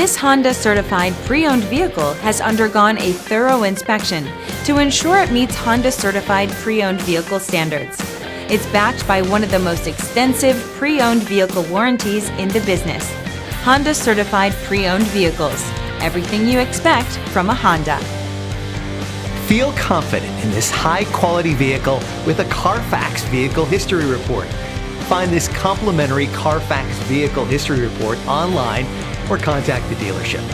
This Honda certified pre-owned vehicle has undergone a thorough inspection to ensure it meets Honda certified pre-owned vehicle standards. It's backed by one of the most extensive pre-owned vehicle warranties in the business. Honda certified pre-owned vehicles. Everything you expect from a Honda. Feel confident in this high-quality vehicle with a Carfax Vehicle History Report. Find this complimentary Carfax Vehicle History Report online or contact the dealership.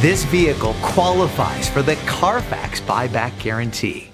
This vehicle qualifies for the Carfax Buyback Guarantee.